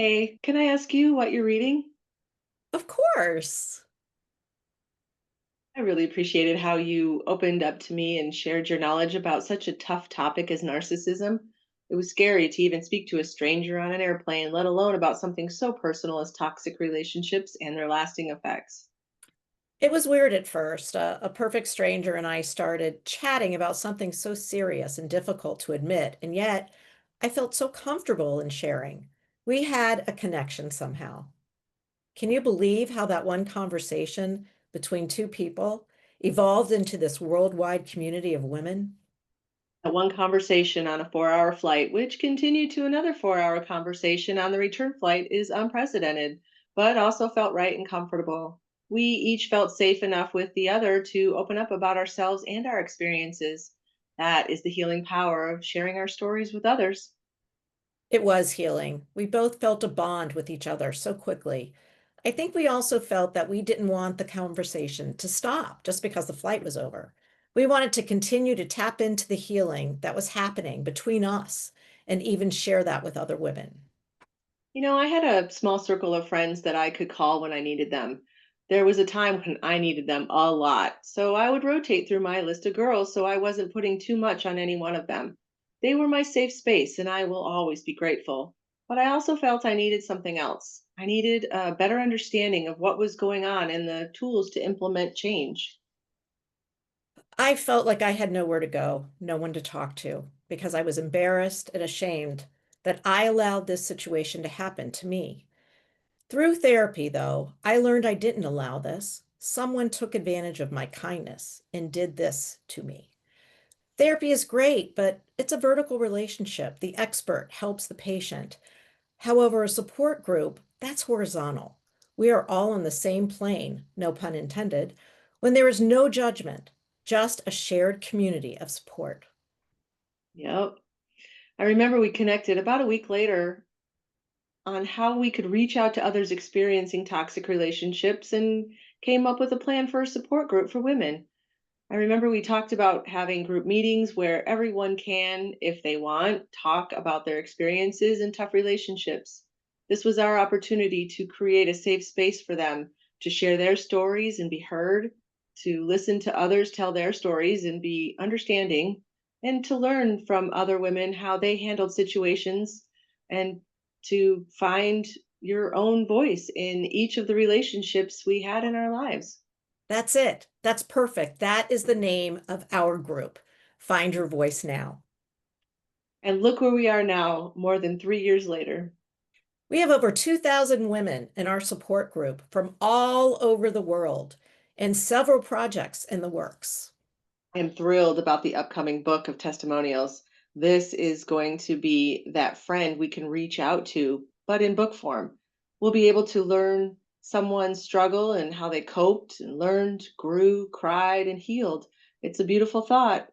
Hey, can I ask you what you're reading? Of course. I really appreciated how you opened up to me and shared your knowledge about such a tough topic as narcissism. It was scary to even speak to a stranger on an airplane, let alone about something so personal as toxic relationships and their lasting effects. It was weird at first. A perfect stranger and I started chatting about something so serious and difficult to admit, and yet I felt so comfortable in sharing. We had a connection somehow. Can you believe how that one conversation between two people evolved into this worldwide community of women? That one conversation on a 4-hour flight, which continued to another 4-hour conversation on the return flight, is unprecedented, but also felt right and comfortable. We each felt safe enough with the other to open up about ourselves and our experiences. That is the healing power of sharing our stories with others. It was healing. We both felt a bond with each other so quickly. I think we also felt that we didn't want the conversation to stop just because the flight was over. We wanted to continue to tap into the healing that was happening between us and even share that with other women. I had a small circle of friends that I could call when I needed them. There was a time when I needed them a lot, so I would rotate through my list of girls so I wasn't putting too much on any one of them. They were my safe space, and I will always be grateful. But I also felt I needed something else. I needed a better understanding of what was going on and the tools to implement change. I felt like I had nowhere to go, no one to talk to, because I was embarrassed and ashamed that I allowed this situation to happen to me. Through therapy, though, I learned I didn't allow this. Someone took advantage of my kindness and did this to me. Therapy is great, but it's a vertical relationship. The expert helps the patient. However, a support group, that's horizontal. We are all on the same plane, no pun intended, when there is no judgment, just a shared community of support. Yep. I remember we connected about a week later on how we could reach out to others experiencing toxic relationships and came up with a plan for a support group for women. I remember we talked about having group meetings where everyone can, if they want, talk about their experiences in tough relationships. This was our opportunity to create a safe space for them to share their stories and be heard, to listen to others tell their stories and be understanding, and to learn from other women how they handled situations and to find your own voice in each of the relationships we had in our lives. That's it. That's perfect. That is the name of our group. Find your voice now. And look where we are now, more than 3 years later. We have over 2,000 women in our support group from all over the world and several projects in the works. I am thrilled about the upcoming book of testimonials. This is going to be that friend we can reach out to, but in book form. We'll be able to learn someone's struggle and how they coped and learned, grew, cried, and healed. It's a beautiful thought.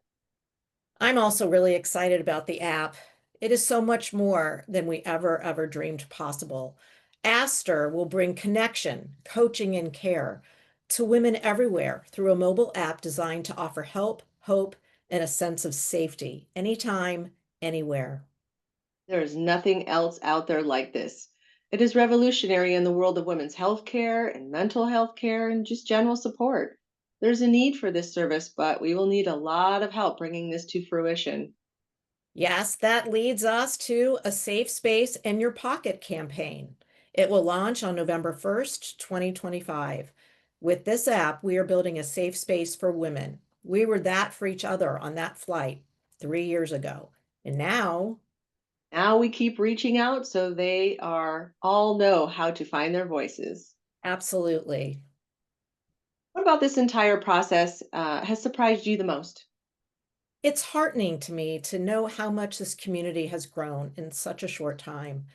I'm also really excited about the app. It is so much more than we ever dreamed possible. Aster will bring connection, coaching, and care to women everywhere through a mobile app designed to offer help, hope, and a sense of safety anytime, anywhere. There is nothing else out there like this. It is revolutionary in the world of women's health care and mental health care and just general support. There's a need for this service, but we will need a lot of help bringing this to fruition. Yes, that leads us to a Safe Space in Your Pocket campaign. It will launch on November 1st, 2025. With this app, we are building a safe space for women. We were that for each other on that flight 3 years ago. And now, Now we keep reaching out so they are all know how to find their voices. absolutely. What about this entire process has surprised you the most? It's heartening to me to know how much this community has grown in such a short time.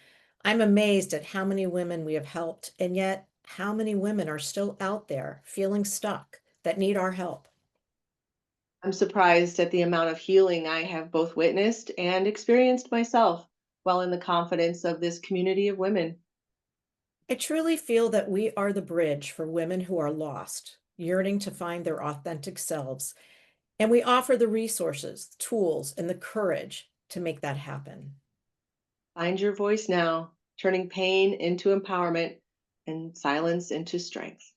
I'm amazed at how many women we have helped, and yet how many women are still out there feeling stuck that need our help. I'm surprised at the amount of healing I have both witnessed and experienced myself while in the confidence of this community of women. I truly feel that we are the bridge for women who are lost, yearning to find their authentic selves, and we offer the resources, tools, and the courage to make that happen. Find your voice now. turning pain into empowerment and silence into strength.